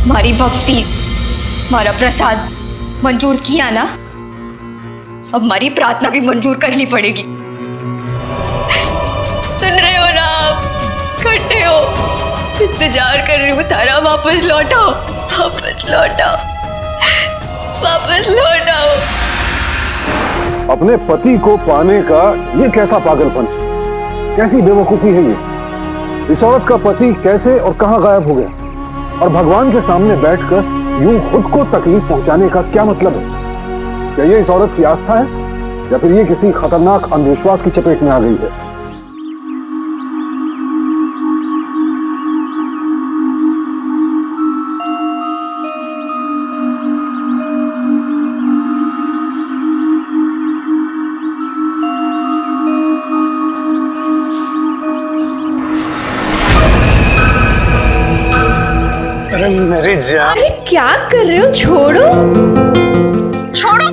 मारी भक्ति, मारा प्रसाद मंजूर किया ना, अब हमारी प्रार्थना भी मंजूर करनी पड़ेगी। सुन रहे हो ना आप? खट्टे हो, इंतजार कर रही हूँ तारा, वापस लौटाओ, वापस लौटाओ, वापस लौटाओ। अपने पति को पाने का ये कैसा पागलपन, कैसी बेवकूफी है ये? इस औरत का पति कैसे और कहां गायब हो गया, और भगवान के सामने बैठकर यूं खुद को तकलीफ पहुंचाने का क्या मतलब है? क्या ये इस औरत की आस्था है या फिर ये किसी खतरनाक अंधविश्वास की चपेट में आ गई है? अरे मेरी जान, अरे क्या कर रहे हो? छोड़ो छोड़ो,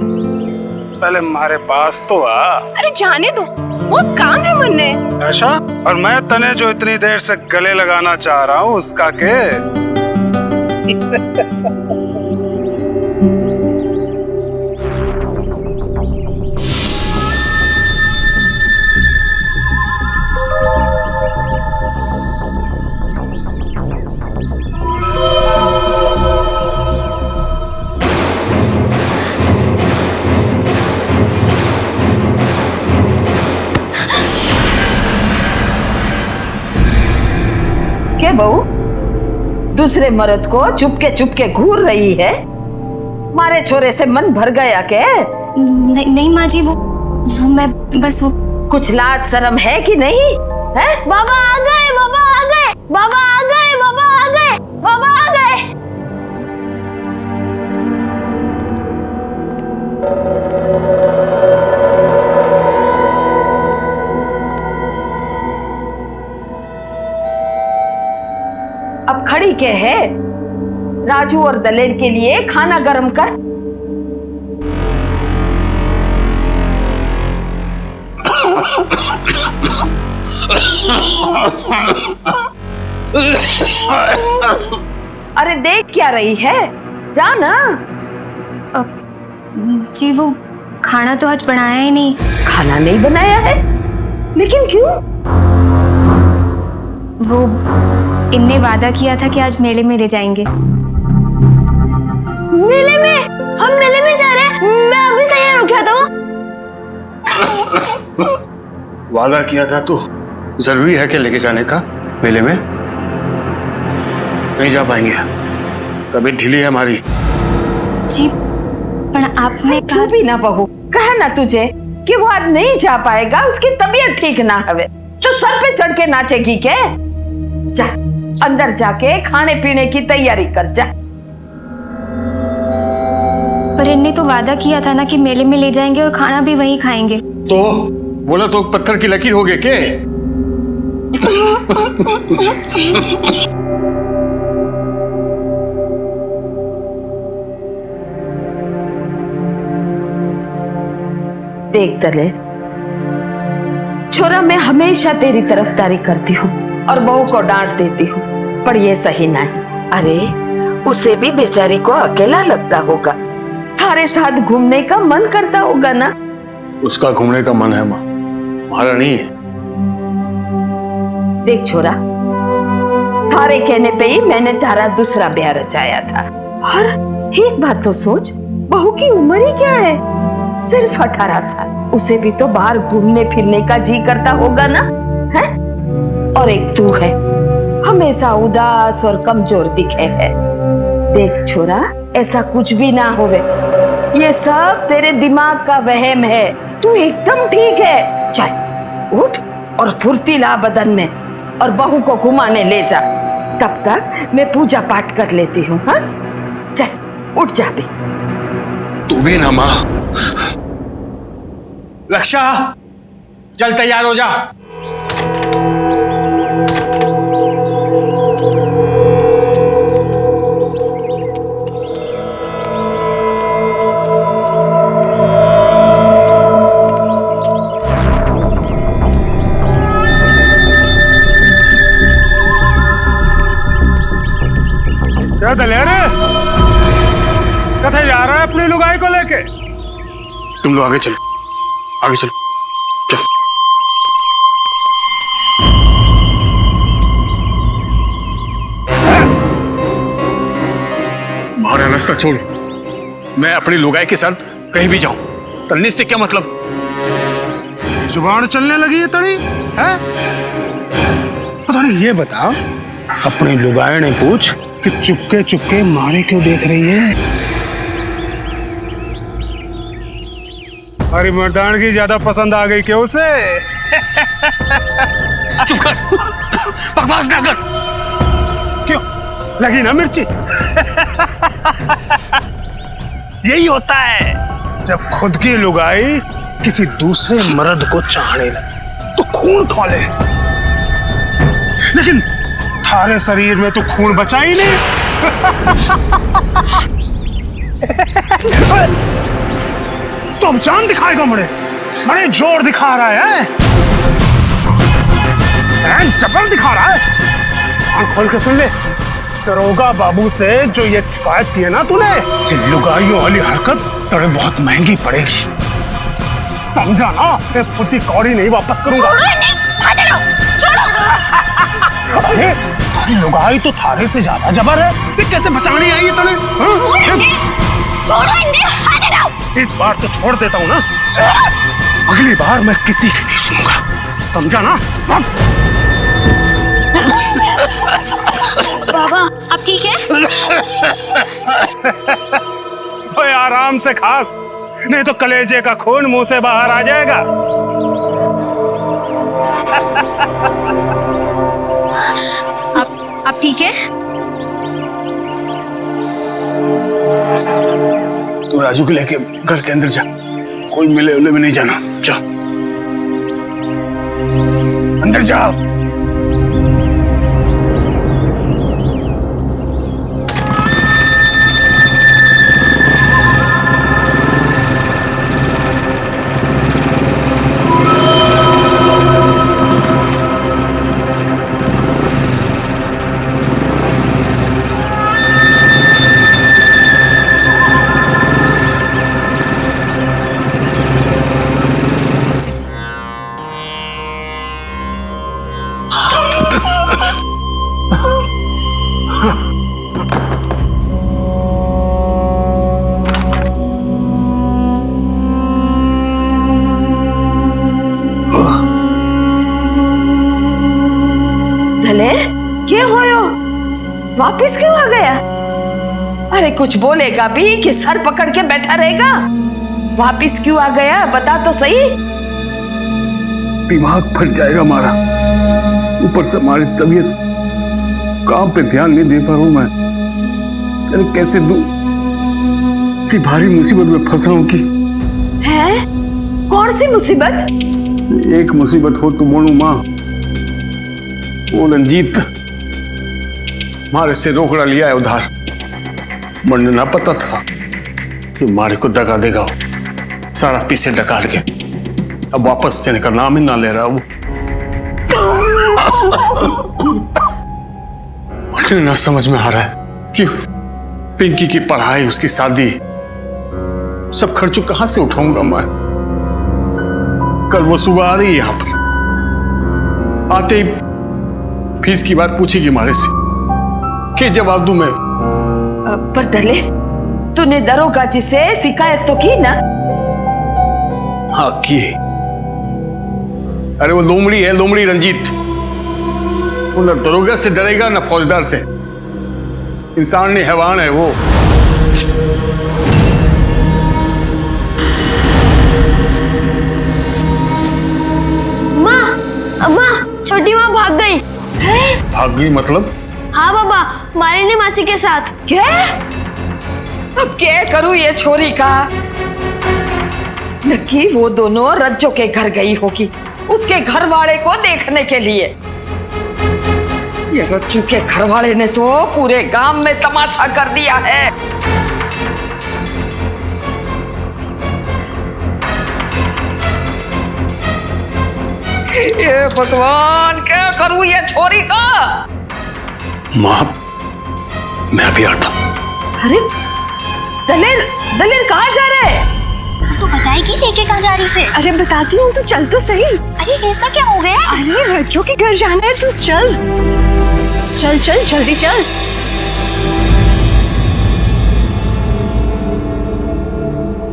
पहले हमारे पास तो आ। अरे जाने दो, वो काम है मन ने। अच्छा, और मैं तने जो इतनी देर से गले लगाना चाह रहा हूँ उसका के? क्या बहू, दूसरे मर्द को चुपके चुपके घूर रही है? मारे छोरे से मन भर गया के? नहीं माँ जी, वो मैं बस वो कुछ लाज शर्म है कि नहीं है? बाबा आ गए, बाबा आ गए, बाबा आ गए, बाबा आ गए, बाबा आ गए। अब खड़ी के है? राजू और दलेर के लिए खाना गरम कर। अरे देख क्या रही है, जा ना। जी वो खाना तो आज बनाया ही नहीं। खाना नहीं बनाया है? लेकिन क्यों? वो इनने वादा किया था कि आज मेले में ले जाएंगे। मेले में? हम मेले में जा रहे हैं? मैं अभी तैयार हो गया था। वादा किया था तो जरूरी है कि लेके जाने का मेले में? नहीं जा पाएंगे, तबीयत ढीली है हमारी। जी पर आपने कहा भी ना बहू, कहा ना तुझे कि वो आज नहीं जा पाएगा, उसकी तबीयत ठीक ना हवे तो सर पे चढ़ के नाचेगी के? जा अंदर जाके खाने पीने की तैयारी कर जा। पर इनने तो वादा किया था ना कि मेले में ले जाएंगे और खाना भी वहीं खाएंगे। तो बोला तो पत्थर की लकीर हो गए के? देख दलेर, छोरा मैं हमेशा तेरी तरफदारी करती हूँ और बहू को डांट देती हूँ, पर ये सही नहीं। अरे उसे भी बेचारी को अकेला लगता होगा, थारे साथ घूमने का मन करता होगा ना? उसका घूमने का मन है माँ, हमारा नहीं है। देख छोरा, थारे कहने पे ही मैंने तारा दूसरा ब्याह रचाया था। और एक बात तो सोच, बहू की उम्र ही क्या है? सिर्फ 18 साल। उसे भी तो बाहर घूमने फिरने का जी करता होगा ना, है? और एक तू है, हमेशा उदास और कमजोर दिखे है। देख छोरा, ऐसा कुछ भी ना होवे, ये सब तेरे दिमाग का वहम है। तू एकदम ठीक है। चल उठ और फुर्ती ला बदन में, और बहू को घुमाने ले जा। तब तक मैं पूजा पाठ कर लेती हूँ। हाँ चल उठ जा भी। तू भी ना माँ। लक्षा, चल तैयार हो जा। क्या दलेर कथे जा रहा है अपनी लुगाई को लेके? तुम लोग आगे चलो, आगे चलो, चलो। हमारा रास्ता छोड़, मैं अपनी लुगाई के साथ कहीं भी जाऊं, तलने से क्या मतलब? जुबान चलने लगी है तड़ी है? पता नहीं, ये बता, अपनी लुगाई ने पूछ कि चुपके चुपके मारे क्यों देख रही है? अरे मर्दानगी ज्यादा पसंद आ गई क्यों उसे? चुप कर, बकवास ना कर। क्यों लगी ना मिर्ची? यही होता है जब खुद की लुगाई किसी दूसरे मर्द को चाहने लगे तो खून खौले, लेकिन थारे शरीर में तो खून बचा ही नहीं। तो अब जान दिखाएगा मुझे, बड़े जोर दिखा रहा है, जबर दिखा रहा है। आंख खोल के सुन ले, दरोगा बाबू से जो ये शिकायत की है ना तूने, ये लुगाइयों वाली हरकत तेरे बहुत महंगी पड़ेगी, समझा ना? मैं फुटी कौड़ी नहीं वापस करूंगा। अरे अरे लुगाई तो थारे से ज्यादा जबर है, ये कैसे बचाने आई है तूने? इस बार तो छोड़ देता हूँ ना, अगली बार मैं किसी की नहीं सुनूंगा, समझा ना? बाबा अब ठीक है? ओए आराम से खा, नहीं तो कलेजे का खून मुंह से बाहर आ जाएगा। अब ठीक है? तू राजू को लेके घर के अंदर जा, कोई मिले उले में नहीं जाना, जा अंदर जाओ। क्या होयो? वापिस क्यों आ गया? अरे कुछ बोलेगा भी कि सर पकड़ के बैठा रहेगा? वापिस क्यों आ गया, बता तो सही। दिमाग फट जाएगा हमारा, ऊपर से हमारी तबीयत, काम पे ध्यान नहीं दे पा रहा हूं मैं। अरे कैसे दूं, इतनी भारी मुसीबत में फंसा हूं कि। है? कौन सी मुसीबत? एक मुसीबत हो तो बोलूं माँ, वो रंजीत हमारे से रोकड़ा लिया है उधार। मुझे ना पता था कि हमारे को दगा देगा, सारा पीछे डकार के अब वापस देने का नाम ही ना ले रहा वो। मुझे ना समझ में आ रहा है कि पिंकी की पढ़ाई, उसकी शादी, सब खर्चों कहां से उठाऊंगा मैं। कल वो सुबह आ रही है यहाँ पर, आते ही फीस की बात पूछेगी हमारे से, क्या जवाब दूं मैं? पर दलेर, तूने दरोगा जी से शिकायत तो की ना? हाँ की है। अरे वो लोमड़ी है, लोमड़ी रंजीत, वो न दरोगा से डरेगा न फौजदार से, इंसान नहीं हैवान है वो। माँ, छोटी माँ भाग गई। भाग गई मतलब? हाँ बाबा, मालिनी मासी के साथ। क्या? अब क्या करूं ये छोरी का? नक्की वो दोनों रज्जो के घर गई होगी, उसके घर वाले को देखने के लिए। ये रज्जू के घर वाले ने तो पूरे गांव में तमाशा कर दिया है। ये भगवान, क्या करूं ये छोरी का? माँ, मैं अभी आता हूं। अरे दलेर, दलेर कहाँ जा रहा है? तो बताएगी लेके कहाँ जा रही से? अरे बताती हूँ, तू चल तो सही। अरे ऐसा क्या हो गया? अरे रज्जू के घर जाना है, तू चल चल चल जल्दी चल।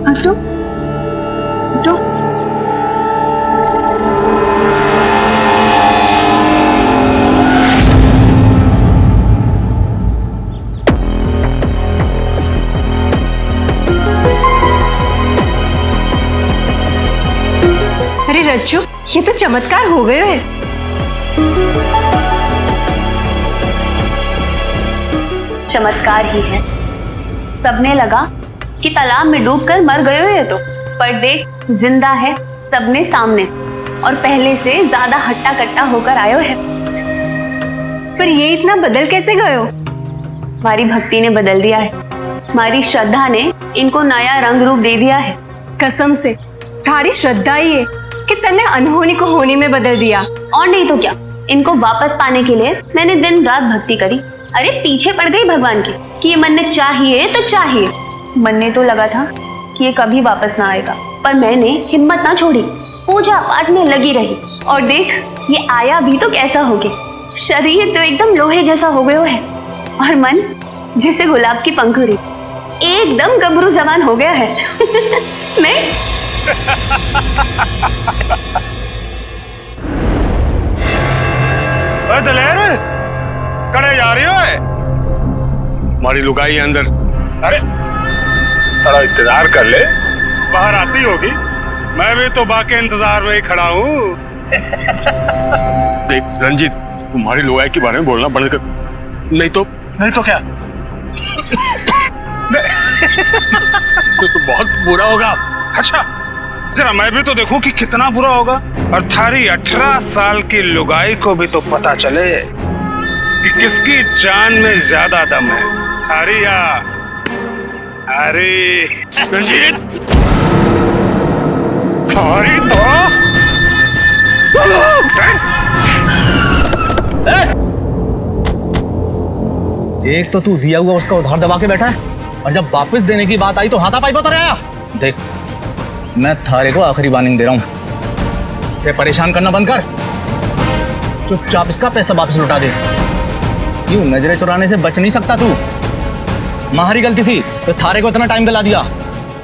हटो हटो। अरे रज्जू, ये तो चमत्कार हो गए है। चमत्कार ही है। सबने लगा कि तालाब में डूबकर मर गए हो ये तो, पर देख जिंदा है सबने सामने, और पहले से ज्यादा हट्टा कट्टा होकर आयो है। पर ये इतना बदल कैसे गए हो? हमारी भक्ति ने बदल दिया है, हमारी श्रद्धा ने इनको नया रंग रूप दे दिया है। कसम से थारी श्रद्धा ही है कि तन्ने अनहोनी को होनी में बदल दिया। और नहीं तो क्या, इनको वापस पाने के लिए मैंने दिन रात भक्ति करी। अरे पीछे पड़ गई भगवान के कि ये मन ने चाहिए तो चाहिए। मन ने तो लगा था कि ये कभी वापस ना आएगा, पर मैंने हिम्मत ना छोड़ी, पूजा पाठ में लगी रही, और देख ये आया भी तो कैसा हो गया। शरीर तो एकदम लोहे जैसा हो गया है, और मन जैसे गुलाब की पंखुड़ी, एकदम गबरू जवान हो गया है। नहीं दलेर, कड़े जा रही हो? हमारी लुगाई है अंदर। अरे थोड़ा इंतजार कर ले, बाहर आती होगी। मैं भी तो बाकी इंतजार में ही खड़ा हूँ। देख रंजीत, तुम्हारी लुगाई के बारे में बोलना बंद कर, नहीं तो क्या? तो बहुत बुरा होगा। अच्छा जरा मैं भी तो देखूं कि कितना बुरा होगा, और थारी 18 साल की लुगाई को भी तो पता चले कि किसकी जान में ज्यादा दम है, थारी या अरे रंजीत, थारी तो एक तो तू दिया हुआ उसका उधार दबा के बैठा है, और जब वापस देने की बात आई तो हाथापाई पर आया। देख मैं थारे को आखिरी वार्निंग दे रहा हूं, इसे परेशान करना बंद कर, चुपचाप इसका पैसा वापस लौटा दे। यूं नजरें चुराने से बच नहीं सकता तू। हमारी गलती थी तो थारे को इतना टाइम दिला दिया।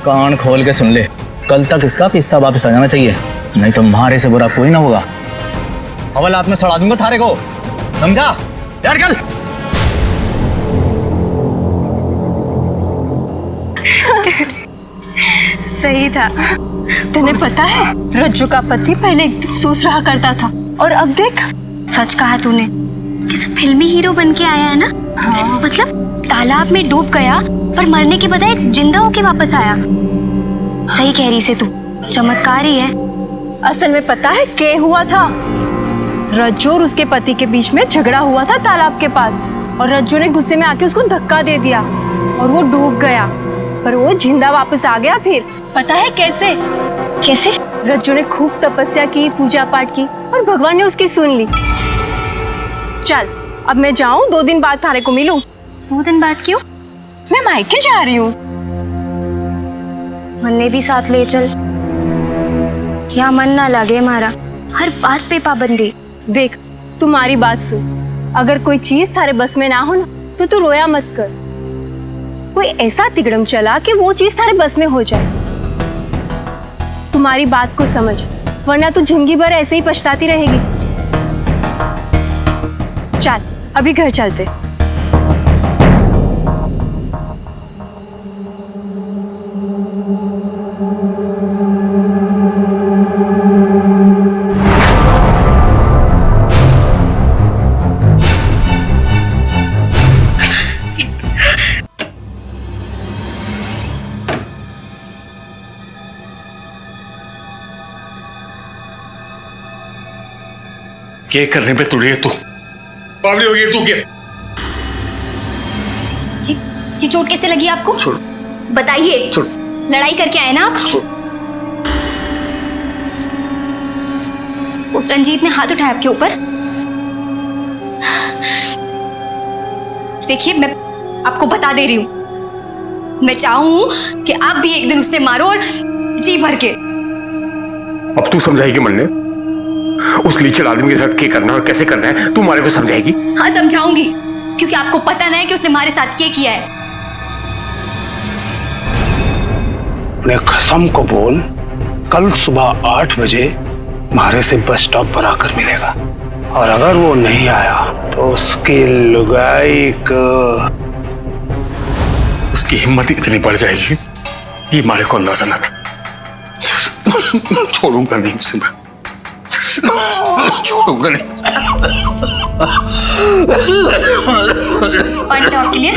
कान खोल के सुन ले, कल तक इसका पैसा वापस आ जाना चाहिए, नहीं तो मारे से बुरा कोई ना होगा। अवल हाथ में सड़ा दूंगा थारे को, समझा? यार कल सही था। तुम्हें पता है रज्जू का पति पहले एकदम सूस रहा करता था, और अब देख। सच कहा तूने, किसी फिल्मी हीरो बन के आया है ना। हाँ। मतलब तालाब में डूब गया पर मरने के बजाय जिंदा होके वापस आया। सही कह रही से तू, चमत्कार ही है। असल में पता है क्या हुआ था? रज्जू और उसके पति के बीच में झगड़ा हुआ था तालाब के पास, और रज्जू ने गुस्से में आके उसको धक्का दे दिया और वो डूब गया, पर वो जिंदा वापस आ गया। फिर पता है कैसे? कैसे? रज्जू ने खूब तपस्या की, पूजा पाठ की, और भगवान ने उसकी सुन ली। चल अब मैं जाऊं, 2 दिन बाद थारे को मिलूं। 2 दिन बाद क्यों? मैं मायके जा रही हूँ। मन ने भी साथ ले चल, यहाँ मन ना लगे हमारा, हर बात पे पाबंदी। देख तुम्हारी बात सुन, अगर कोई चीज थारे बस में ना हो ना तो तू रोया मत कर। कोई ऐसा तिगड़म चला कि वो चीज थारे बस में हो जाए। तुम्हारी बात को समझ, वरना तू जिंदगी भर ऐसे ही पछताती रहेगी। चल अभी घर चलते। क्या करने पे तुड़ी है तू? बावली हो गई तू क्या? जी चोट कैसे लगी आपको? बताइए। लड़ाई करके आए ना आप? उस रंजीत ने हाथ उठाया आपके ऊपर? देखिए मैं आपको बता दे रही हूँ, मैं चाहूँ कि आप भी एक दिन उसे मारो और जी भर के। अब तू समझाएगी मन्ने, उस लीचड़ आदमी के साथ क्या करना है और कैसे करना है, तू हमारे को समझाएगी? हाँ समझाऊंगी, क्योंकि आपको पता ना है कि उसने हमारे साथ क्या किया है। अपने कसम को बोल, कल सुबह 8 बजे मारे से बस स्टॉप पर आकर मिलेगा, और अगर वो नहीं आया तो उसकी लुगाई को, उसकी हिम्मत इतनी बढ़ जाएगी कि हमारे को अंदाजा ना था। छोड़ूंगा नहीं उसे मैं, छोड़ूंगा नहीं। पानी के लिए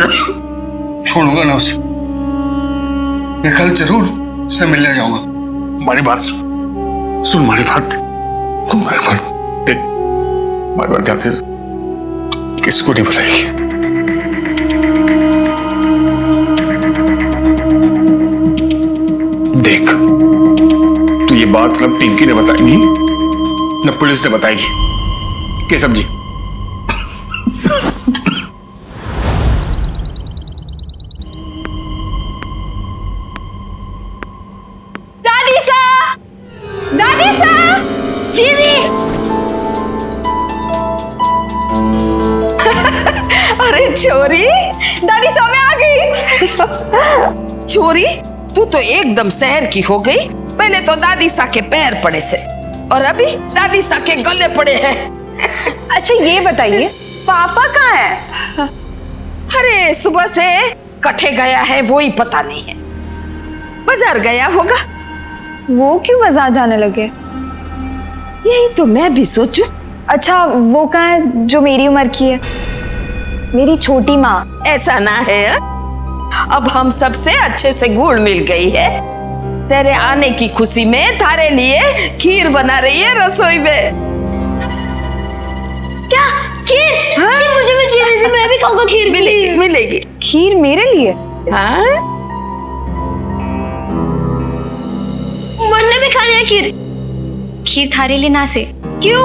छोड़ूंगा ना उसे, मैं कल जरूर उससे मिलने जाऊंगा। हमारी बात सुन, हमारी बात देख, हमारी बात ध्यान से, किसको नहीं बताएगी। देख, तू ये बात ना पिंकी ने बताएगी न पुलिस ने बताएगी, क्या समझी? दादी सा, दादी सा, दीदी। अरे छोरी, दादी सा मैं आ गई। छोरी तू तो एकदम शहर की हो गई। पहले तो दादी सा के पैर पड़े से, और अभी दादी सा के गले पड़े हैं। अच्छा ये बताइए, पापा कहाँ है? अरे सुबह से कठे गया है, वो ही पता नहीं है। बाजार गया होगा। वो क्यों बाजार जाने लगे? यही तो मैं भी सोचूं। अच्छा वो कहाँ है जो मेरी उम्र की है? मेरी छोटी माँ। ऐसा ना है, अब हम सबसे अच्छे से घुल मिल गई है। तेरे आने की खुशी में थारे लिए खीर बना रही है रसोई में। क्या खीर? हाँ? खीर मुझे भी चाहिए, मैं भी खाऊंगा खीर। मिलेगी मिलेगी। खीर मेरे लिए? हाँ मन्ने भी खाने है खीर। खीर थारे लिए ना से। क्यों?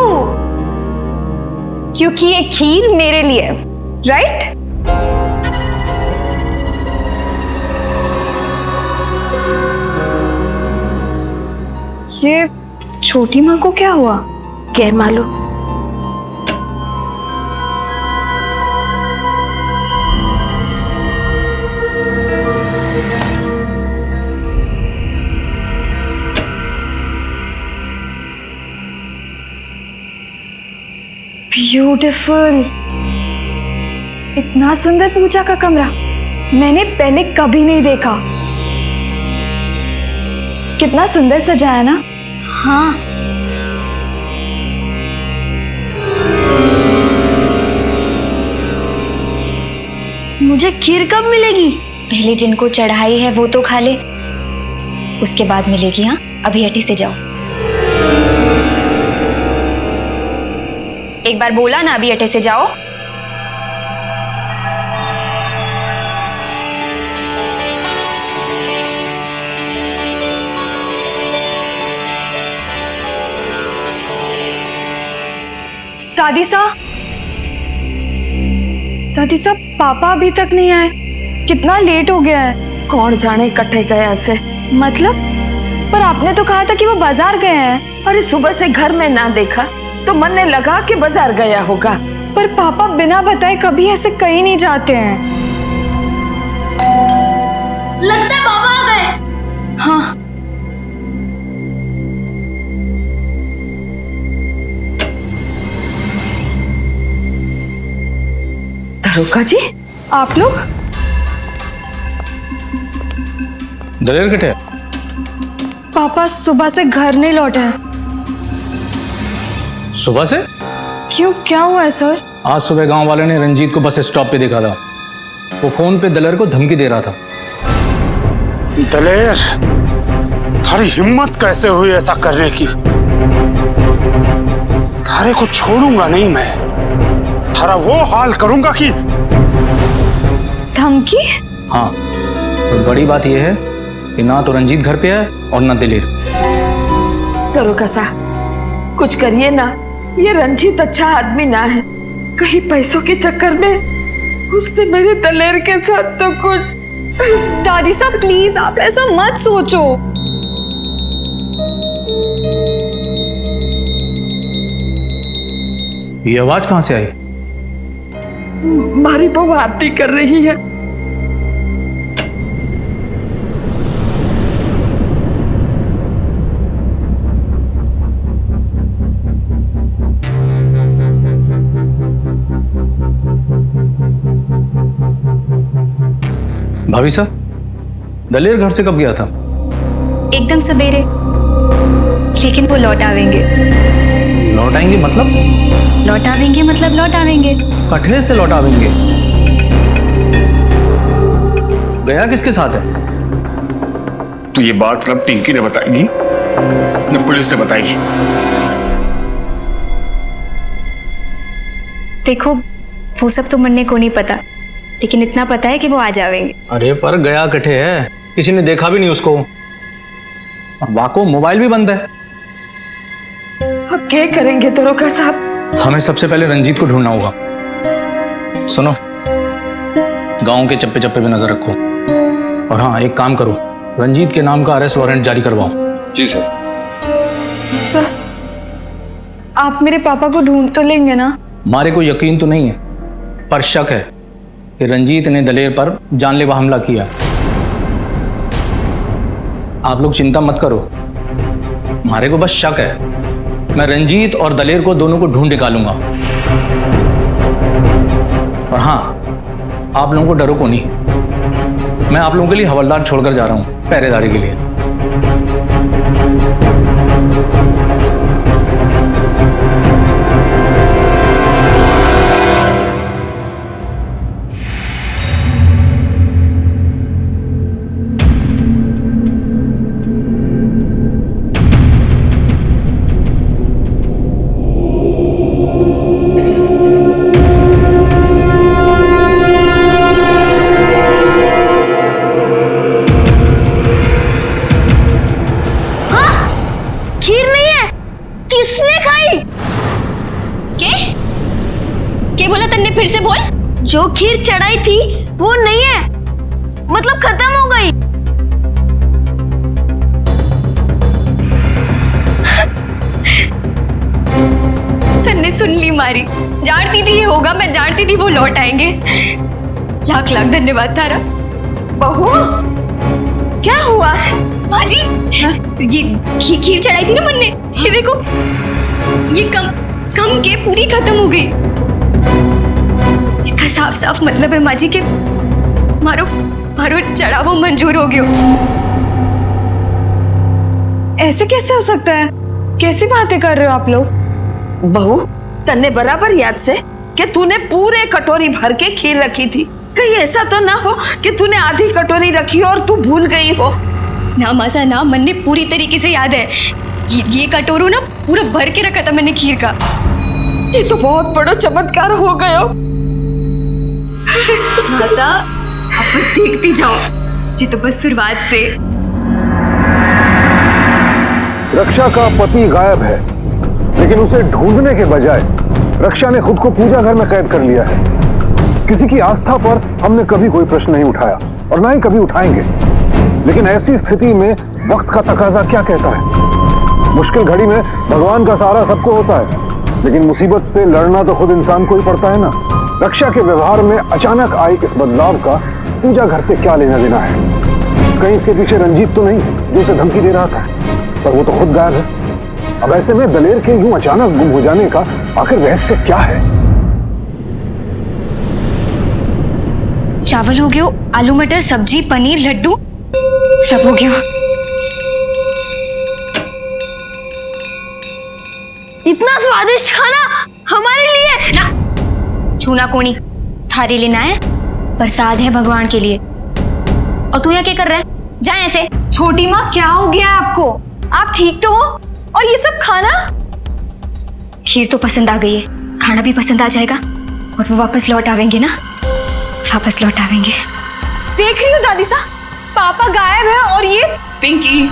क्योंकि ये खीर मेरे लिए है, राइट? ये छोटी माँ को क्या हुआ? क्या मालूम। ब्यूटीफुल, इतना सुंदर पूजा का कमरा मैंने पहले कभी नहीं देखा। कितना सुंदर सजाया ना। हाँ मुझे खीर कब मिलेगी? पहले जिनको चढ़ाई है वो तो खा ले, उसके बाद मिलेगी। हाँ अभी हटी से जाओ। एक बार बोला ना, अभी अटे से जाओ। दादी साहब पापा अभी तक नहीं आए। कितना लेट हो गया है। कौन जाने कटे गया से। मतलब? पर आपने तो कहा था कि वो बाजार गए हैं। अरे सुबह से घर में ना देखा तो मन ने लगा कि बाजार गया होगा। पर पापा बिना बताए कभी ऐसे कहीं नहीं जाते हैं। लगता है पापा आ गए। हाँ दरोगा जी, आप लोग? दलेर कटे? पापा सुबह से घर नहीं लौटे हैं। सुबह से? क्यों, क्या हुआ है सर? आज सुबह गांव वाले ने रंजीत को बस स्टॉप पे देखा था। वो फोन पे दलेर को धमकी दे रहा था। दलेर, थारी हिम्मत कैसे हुई ऐसा करने की? थारे को छोड़ूंगा नहीं मैं। थारा वो हाल करूंगा कि। धमकी? हाँ, और बड़ी बात यह है कि ना तो रंजीत घर पे है और ना दलेर। दरोगा साहब कुछ करिए ना। ये रंजीत अच्छा आदमी ना है। कहीं पैसों के चक्कर में उसने मेरे दलेर के साथ तो कुछ। दादी साहब प्लीज आप ऐसा मत सोचो। ये आवाज कहां से आई? हमारी बहू आरती कर रही है। भाभी साहब, दलेर घर से कब गया था? एकदम सवेरे, लेकिन वो लौट आवेंगे। लौट आएंगे मतलब? लौट आवेंगे मतलब लौट आवेंगे। कठे से लौट आवेंगे? गया किसके साथ है? तो ये बात सब पिंकी ने बताएगी न पुलिस ने बताएगी? देखो वो सब तो मन्ने को नहीं पता, लेकिन इतना पता है कि वो आ जावेंगे। अरे पर गया कठे है, किसी ने देखा भी नहीं उसको। और वाको मोबाइल भी बंद है। अब क्या करेंगे दरोगा साहब? हमें सबसे पहले रंजीत को ढूंढना होगा। सुनो, गांव के चप्पे चप्पे पे नजर रखो। और हाँ, एक काम करो, रंजीत के नाम का अरेस्ट वारंट जारी करवाओ। जी सर। सर, आप मेरे पापा को ढूंढ तो लेंगे ना? मारे को यकीन तो नहीं है, पर शक है कि रंजीत ने दलेर पर जानलेवा हमला किया। आप लोग चिंता मत करो, मारे को बस शक है। मैं रंजीत और दलेर को दोनों को ढूंढ निकालूंगा। और हाँ, आप लोगों को डरो को नहीं, मैं आप लोगों के लिए हवलदार छोड़कर जा रहा हूं पहरेदारी के लिए। फिर से बोल। जो खीर चढ़ाई थी वो नहीं है, मतलब खत्म हो गई। तन्ने सुन ली मारी, जानती थी ये होगा, मैं जानती थी वो लौट आएंगे। लाख लाख धन्यवाद तारा। बहू क्या हुआ? माँ जी, ये खीर चढ़ाई थी ना मन ने, ये देखो, ये कम के पूरी खत्म हो गई। इसका साफ साफ मतलब है माँ जी के मारो चढ़ावो मंजूर हो गयो। ऐसे कैसे हो सकता है? कैसी बातें कर रहे हो आप लोग? बहू, तन्ने बराबर याद से कि तूने पूरे कटोरी भर के खीर रखी थी। कहीं ऐसा तो ना हो कि तूने आधी कटोरी रखी हो और तू भूल गई हो। ना मासा ना, मन ने पूरी तरीके से याद है। ये कटोरू ना पूरा भर के रखा था मैंने खीर का। ये तो बहुत बड़ा चमत्कार हो गयो। मासा, आप बस देखती जाओ, ये तो बस शुरुआत से। रक्षा का पति गायब है, लेकिन उसे ढूंढने के बजाय रक्षा ने खुद को पूजा घर में कैद कर लिया है। किसी की आस्था पर हमने कभी कोई प्रश्न नहीं उठाया और ना ही कभी उठाएंगे। लेकिन ऐसी स्थिति में वक्त का तकाजा क्या कहता है? मुश्किल घड़ी में भगवान का सहारा सबको होता है, लेकिन मुसीबत से लड़ना तो खुद इंसान को ही पड़ता है ना। रक्षा के व्यवहार में अचानक आई इस बदलाव का पूजा घर से क्या लेना देना है? कहीं इसके पीछे रंजीत तो नहीं जो उसे धमकी दे रहा था, पर वो तो खुद गायब है। अब ऐसे में दलेर के यूं अचानक गुम हो जाने का आखिर रहस्य क्या है? चावल हो गयो, आलू मटर सब्जी पनीर लड्डू सब हो गया। इतना स्वादिष्ट खाना हमारे लिए ना छूना कोनी, थारी लेना है, प्रसाद है भगवान के लिए। और तू यहाँ क्या कर रहा है? जा ऐसे। छोटी माँ, क्या हो गया है आपको? आप ठीक तो हो? और ये सब खाना? खीर तो पसंद आ गई है, खाना भी पसंद आ जाएगा और वो वापस लौट आवेंगे ना, वापस लौट आवेंगे। देख रही हो दादी साहब, पापा गायब है और ये पिंकी,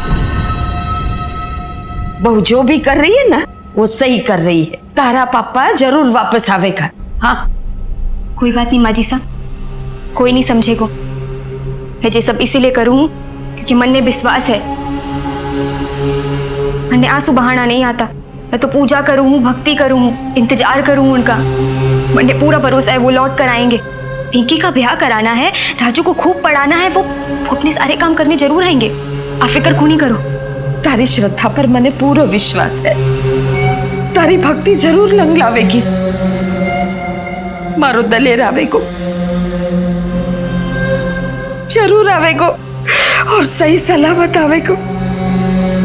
बहू जो भी कर रही है ना वो सही कर रही है। तारा पापा जरूर वापस आवेगा। हाँ, कोई बात नहीं माँ जी साहब, कोई नहीं समझेगो। मैं ये सब इसीलिए करूँ क्योंकि मन में विश्वास है। मन ने आंसू बहाना नहीं आता। मैं तो पूजा करूँ, भक्ति करूँ, इंतजार करूँ उनका। मन ने पूरा भरोसा है वो लौट कर आएंगे। पिंकी का ब्याह कराना है, राजू को खूब पढ़ाना है, वो अपने सारे काम करने जरूर आएंगे। आप फिक्र क्यों नहीं करो। तारी श्रद्धा पर मने पूरा विश्वास है। तारी भक्ति जरूर लंग लावेगी। मारो दलेर आवेगो, जरूर आवेगो और सही सलामत आवेगो।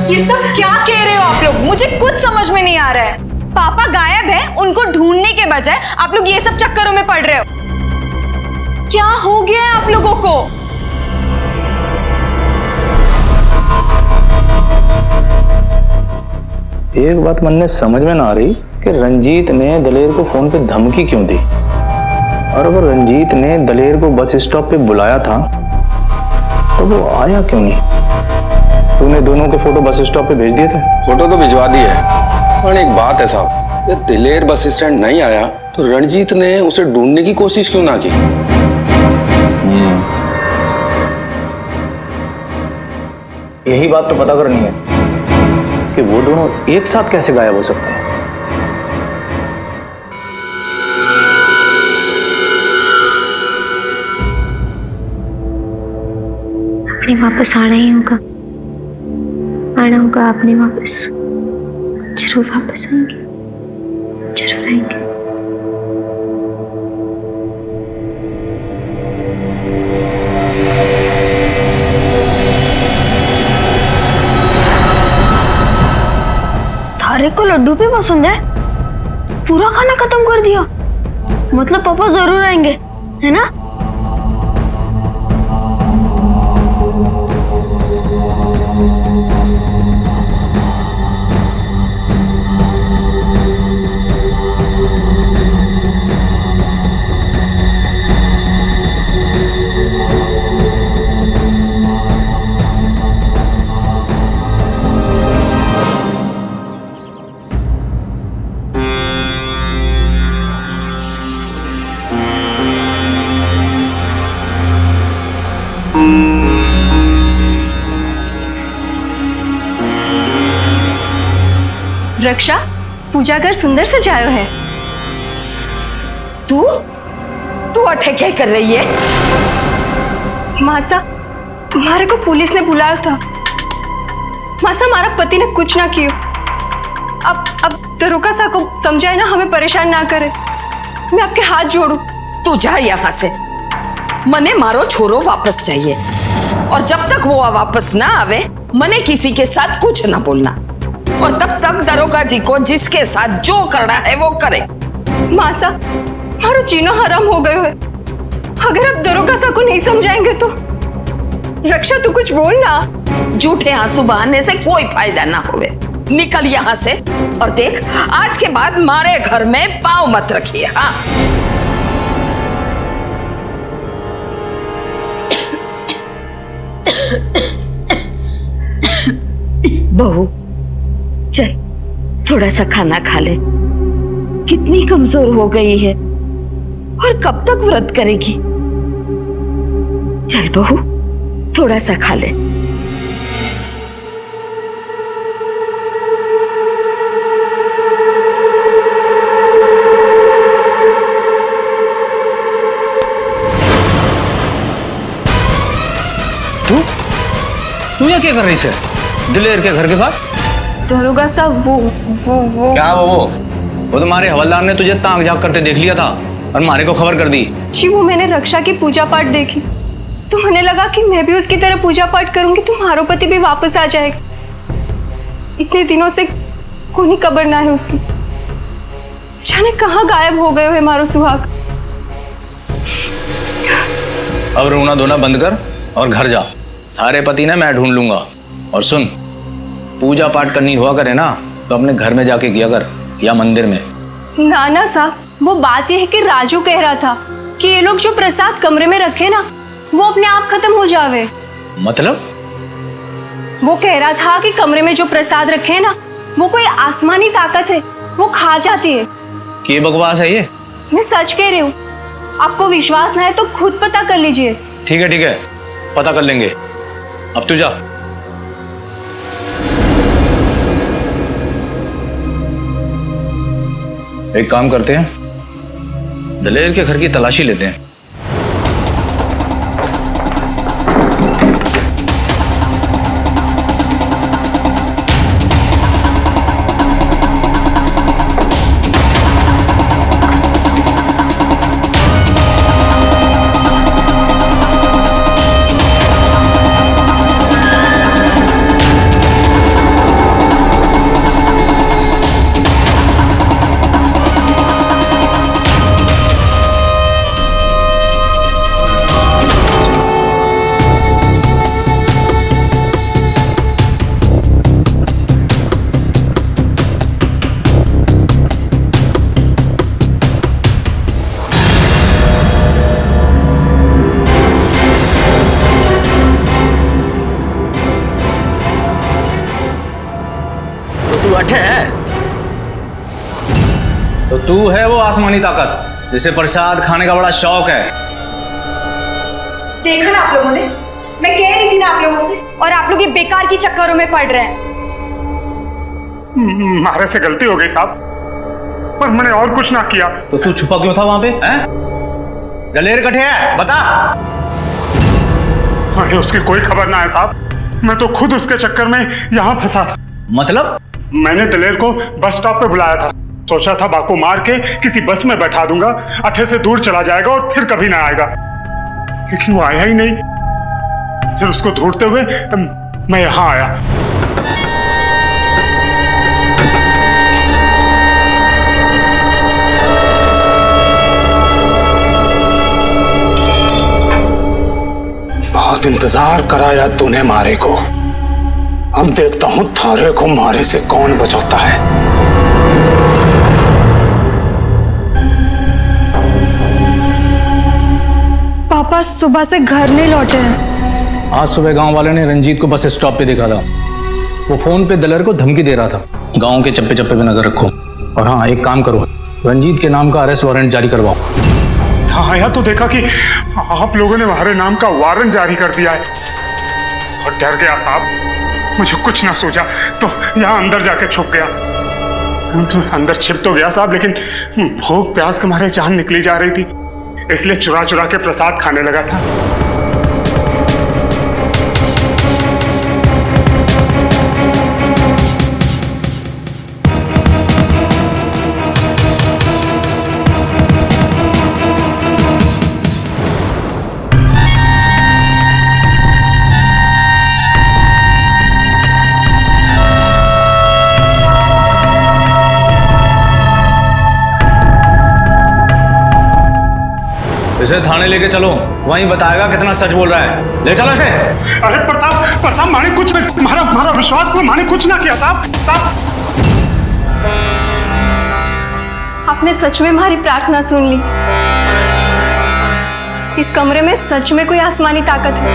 ये सब क्या कह रहे हो आप लोग? मुझे कुछ समझ में नहीं आ रहा है। पापा गायब है, उनको ढूंढने के बजाय आप लोग ये सब चक्करों में पड़ रहे हो। क्या हो गया है आप लोगों को? एक बात मन में समझ में ना आ रही कि रंजीत ने दलेर को फोन पे धमकी क्यों दी, और अगर रंजीत ने दलेर को बस स्टॉप पे बुलाया था तो वो आया क्यों नहीं? तूने दोनों के फोटो बस स्टॉप पे भेज दिए थे? फोटो तो भिजवा दी है, पर एक बात है साहब, जब दिलेर बस स्टैंड नहीं आया तो रणजीत ने उसे ढूंढने की कोशिश क्यों ना की? यही बात तो पता करनी है कि वो दोनों एक साथ कैसे गायब हो सकते हैं। आपने वापस आना ही होगा, आना होगा आपने वापस। जरूर वापस आएंगे, जरूर आएंगे। थारे को लड्डू भी पसंद है? पूरा खाना खत्म कर दिया। मतलब पापा जरूर आएंगे, है ना? रक्षा, पूजा घर सुंदर सजायो है। तू अठे क्या कर रही है? मासा, हमारे को पुलिस ने बुलाया था। मासा, हमारा पति ने कुछ ना किया। अब दरोगा सा को समझाए ना, हमें परेशान ना करे। मैं आपके हाथ जोड़ू। तू जा यहाँ से। मने मारो छोरो वापस चाहिए, और जब तक वो वापस ना आवे मने किसी के साथ कुछ ना बोलना, और तब तक दरोगा जी को जिसके साथ जो करना है वो करे। मासा, मारो जीना हराम हो गयो है। अगर आप दरोगा सा को नहीं समझाएंगे तो। रक्षा, तू कुछ बोल ना। झूठे आंसू बहाने से कोई फायदा ना होवे। निकल यहाँ से, और देख आज के बाद मारे घर में पाँव मत रखिए। हाँ, बहू चल थोड़ा सा खाना खा ले। कितनी कमजोर हो गई है, और कब तक व्रत करेगी? चल बहू थोड़ा सा खा ले। तू यहाँ क्या कर रही है दिलेर के घर के पास? दरोगा साहब, वो क्या वो तुम्हारे हवलदार ने तुझे ताक झाक करते देख लिया था और मारे को खबर कर दी। जी, वो मैंने रक्षा की पूजा पाठ देखी तो मुझे लगा कि मैं भी उसकी तरह पूजा पाठ करूंगी तो हमारा पति भी वापस आ जाएगा। इतने दिनों से कोई खबर ना है उसकी। जाने कहाँ गायब हो गए हुए मारो सुहाग। अब रोना धोना बंद कर और घर जा। सारे पति ने मैं ढूंढ लूंगा। और सुन, पूजा पाठ करनी हुआ करे ना तो अपने घर में जाके किया कर, या मंदिर में। नाना साहब, वो बात यह है कि राजू कह रहा था कि ये लोग जो प्रसाद कमरे में रखे ना वो अपने आप खत्म हो जावे। मतलब? वो कह रहा था कि कमरे में जो प्रसाद रखे ना वो कोई आसमानी ताकत है, वो खा जाती है। क्या बकवास है ये? मैं सच कह रही हूँ, आपको विश्वास ना है तो खुद पता कर लीजिए। ठीक है, पता कर लेंगे। अब तू जा। एक काम करते हैं, दलेर के घर की तलाशी लेते हैं। तो तू है वो आसमानी ताकत जिसे प्रसाद खाने का बड़ा शौक है। देखा ना आप लोगों ने, मैं कह रही थी ना आप लोगों से, और आप लोग ये बेकार की चक्करों में पड़ रहे हैं। मारे से गलती हो गई साहब, पर मैंने और कुछ ना किया। तो तू छुपा क्यों था वहां पे? दलेर कठे है, बता। अरे उसकी कोई खबर ना है साहब, मैं तो खुद उसके चक्कर में यहाँ फंसा था। मतलब? मैंने दलेर को बस स्टॉप पे बुलाया था, सोचा था बाको मार के किसी बस में बैठा दूंगा, अच्छे से दूर चला जाएगा और फिर कभी ना आएगा, क्योंकि वो आया ही नहीं। फिर उसको ढूंढते हुए मैं यहाँ आया। बहुत इंतजार कराया तूने मारे को, अब देखता हूं थारे को मारे से कौन बचाता है। पापा सुबह से घर नहीं लौटे हैं। आज सुबह गांव वाले ने रंजीत को बस स्टॉप पे देखा था। वो फोन पे दलेर को धमकी दे रहा था। गांव के चप्पे चप्पे पे नजर रखो, और हाँ एक काम करो, रंजीत के नाम का अरेस्ट वारंट जारी करवाओ। हाँ आया तो देखा कि आप लोगों ने हमारे नाम का वारंट जारी कर दिया है, और डर गया साहब, मुझे कुछ ना सूझा तो यहाँ अंदर जाके छुप गया। अंदर छिप तो गया साहब, लेकिन भूख प्यास के मारे जान निकली जा रही थी, इसलिए चुरा चुरा के प्रसाद खाने लगा था। इसे थाने लेके चलो, वहीं बताएगा कितना सच बोल रहा है। ले चलो इसे। अरे प्रसाद माने कुछ नहीं, हमारा विश्वास करो, माने कुछ ना किया साहब। आपने सच में हमारी प्रार्थना सुन ली। इस कमरे में सच में कोई आसमानी ताकत है।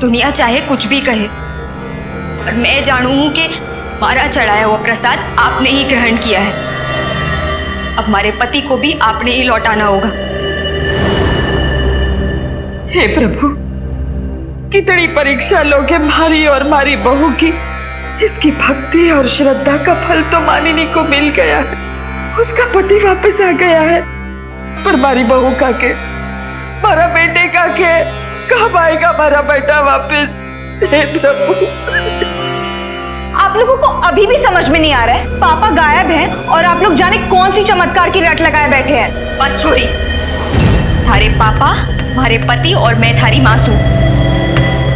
दुनिया चाहे कुछ भी कहे, और मैं जानू हूं कि मारा चढ़ाया हुआ प्रसाद आपने ही ग्रहण किया है। अब हमारे पति को भी आपने ही लौटाना होगा। हे प्रभु, कितनी परीक्षा लोगे भारी और मारी बहू की। इसकी भक्ति और श्रद्धा का फल तो मानिनी को मिल गया है, उसका पति वापस आ गया है, पर मारी बहू का के, मारा बेटे का के, कब आएगा मारा बेटा वापस? हे प्रभु, आप लोगों को अभी भी समझ में नहीं आ रहा है, पापा गायब हैं और आप लोग जाने कौन सी चमत्कार की रट लगाए बैठे हैं। बस छोरी, थारे पापा, हमारे पति और मैं थारी मासूम।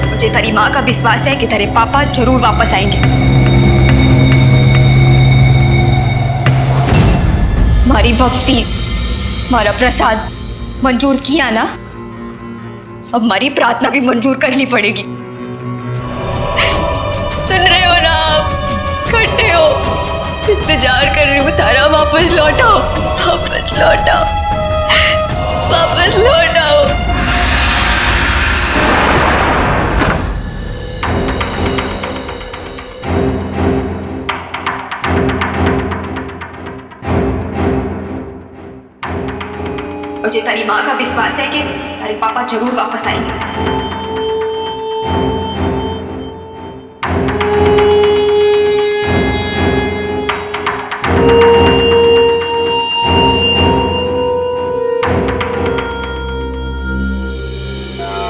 मुझे थारी माँ का विश्वास है कि थारे पापा जरूर वापस आएंगे। हमारी भक्ति, हमारा प्रसाद मंजूर किया ना, अब हमारी प्रार्थना भी मंजूर करनी पड़ेगी। सुन रहे हो ना आप? खट्टे हो, इंतजार कर रही हूँ तारा, वापस लौटाओ, वापस लौटाओ, वापस लौटाओ। मुझे तारी माँ का विश्वास है कि तारे पापा जरूर वापस आएंगे।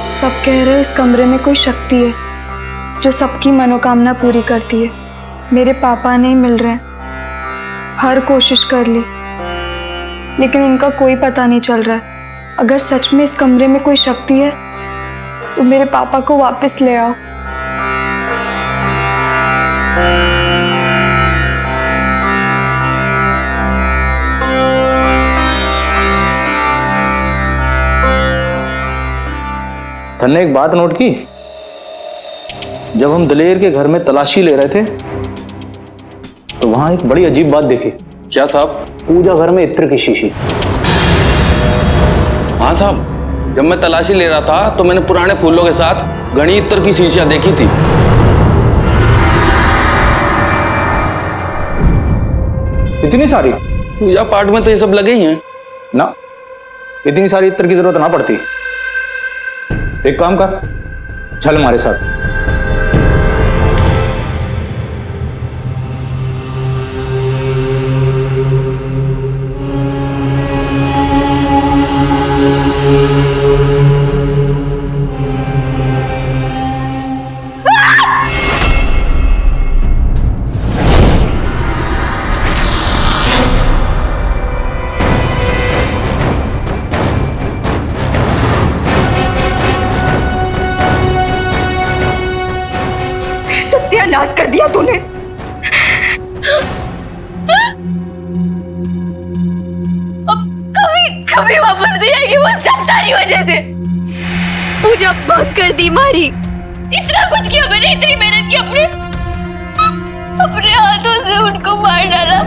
सब कह रहे हैं इस कमरे में कोई शक्ति है जो सबकी मनोकामना पूरी करती है। मेरे पापा नहीं मिल रहे हैं, हर कोशिश कर ली लेकिन उनका कोई पता नहीं चल रहा है। अगर सच में इस कमरे में कोई शक्ति है तो मेरे पापा को वापस ले आओ। तन्ने एक बात नोट की, जब हम दलेर के घर में तलाशी ले रहे थे तो वहां एक बड़ी अजीब बात देखी। क्या साहब? पूजा घर में इत्र की शीशी। हाँ साहब, जब मैं तलाशी ले रहा था तो मैंने पुराने फूलों के साथ घनी इत्र की शीशियां देखी थी। इतनी सारी? पूजा पाठ में तो ये सब लगे ही हैं ना, इतनी सारी इत्र की जरूरत ना पड़ती। एक काम कर, चल हमारे साथ। सत्यानाश कर दिया तूने। अब कभी वापस नहीं आएगी वो सब तारी वजह से। पूजा बंद कर दी, मारी, इतना कुछ किया मैंने, इतनी मेहनत की, अपने हाथों से उनको मार डाला।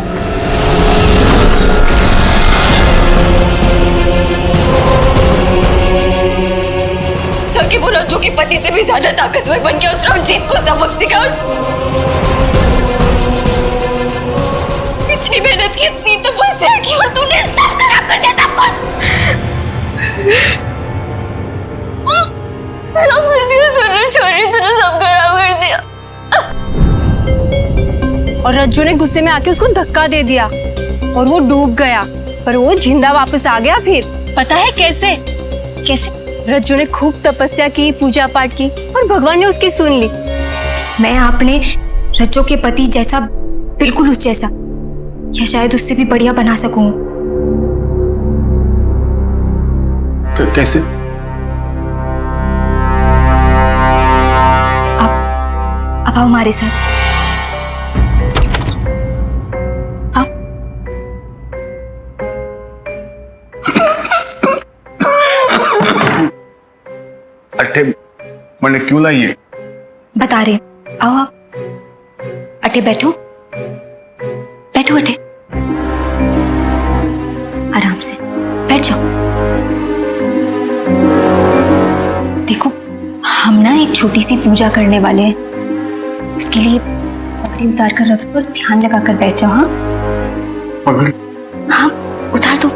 ताकि वो रज्जू के पति से भी ज्यादा ताकतवर बन के उस रंजीत को सबक सिखा। इतनी मेहनत की, इतनी तपस्या की और तूने सब खराब कर दिया, सब कुछ खराब कर दिया तूने, छोरी तूने सब खराब कर दिया। और रज्जू ने गुस्से में आके उसको धक्का दे दिया और वो डूब गया, पर वो जिंदा वापस आ गया। फिर पता है कैसे? कैसे? रज्जू ने खूब तपस्या की, पूजा पाठ की और भगवान ने उसकी सुन ली। मैं अपने रज्जू के पति जैसा, बिल्कुल उस जैसा, या शायद उससे भी बढ़िया बना सकूं। कैसे? अब आओ हमारे साथ। अट्ठे मैंने क्यों लाई है? बता रहे, आओ आप। अटे बैठो, बैठो अटे, आराम से बैठ जाओ। देखो, हम ना एक छोटी सी पूजा करने वाले हैं, उसके लिए पगड़ी उतार कर रखो और ध्यान लगा कर बैठ जाओ। हाँ पगड़ी? हाँ, उतार दो।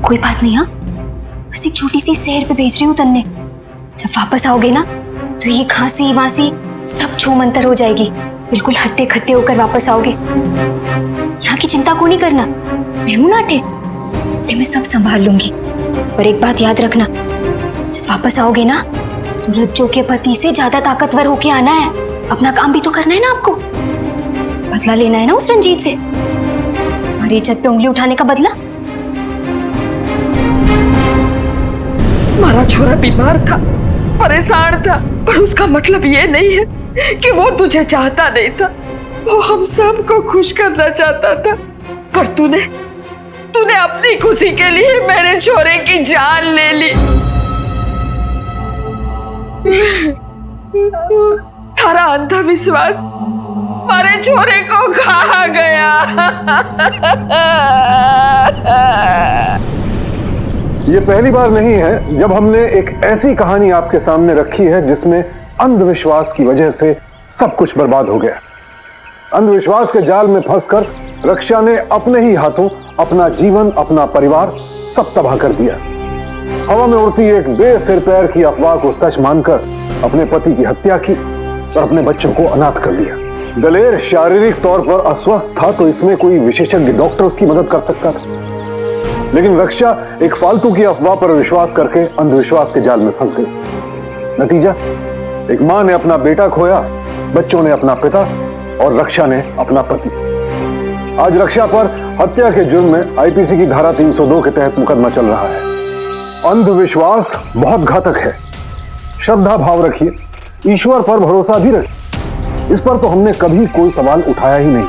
कोई बात नहीं, हाँ, बस एक छोटी सी सैर पे भेज रही हूँ तन्ने। जब वापस आओगे ना तो ये खांसी वासी सब छू मंतर हो जाएगी, बिल्कुल हट्टे खट्टे होकर वापस आओगे। यहाँ की चिंता को नहीं करना, मैं हूं ना अटे, मैं सब संभाल लूंगी। और एक बात याद रखना, जब वापस आओगे ना तो रज्जू के पति से ज्यादा ताकतवर होके आना है। अपना काम भी तो करना है ना आपको। बदला लेना है ना उस रंजीत से, हमारी इज्जत पे उंगली उठाने का बदला। हमारा छोरा बीमार था, परेशान था, पर उसका मतलब ये नहीं है कि वो तुझे चाहता नहीं था। वो हम सबको खुश करना चाहता था, पर तूने अपनी खुशी के लिए मेरे छोरे की जान ले ली। थारा अंधविश्वास हमारे छोरे को खा गया। ये पहली बार नहीं है जब हमने एक ऐसी कहानी आपके सामने रखी है जिसमें अंधविश्वास की वजह से सब कुछ बर्बाद हो गया। अंधविश्वास के जाल में फंसकर रक्षा ने अपने ही हाथों अपना जीवन, अपना परिवार सब तबाह कर दिया। हवा में उड़ती एक बेसिर पैर की अफवाह को सच मानकर अपने पति की हत्या की और अपने बच्चों को अनाथ कर दिया। दलेर शारीरिक तौर पर अस्वस्थ था तो इसमें कोई विशेषज्ञ डॉक्टर उसकी मदद कर सकता था, लेकिन रक्षा एक फालतू की अफवाह पर विश्वास करके अंधविश्वास के जाल में फंस गई। नतीजा, एक मां ने अपना बेटा खोया, बच्चों ने अपना पिता और रक्षा ने अपना पति। आज रक्षा पर हत्या के जुर्म में आईपीसी की धारा 302 के तहत मुकदमा चल रहा है। अंधविश्वास बहुत घातक है। श्रद्धा भाव रखिए, ईश्वर पर भरोसा भी रखिए। इस पर तो हमने कभी कोई सवाल उठाया ही नहीं,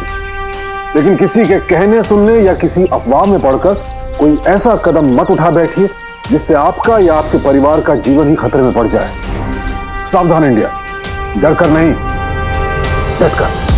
लेकिन किसी के कहने सुनने या किसी अफवाह में पड़कर कोई ऐसा कदम मत उठा बैठिए जिससे आपका या आपके परिवार का जीवन ही खतरे में पड़ जाए। सावधान इंडिया, डर कर नहीं, डट कर।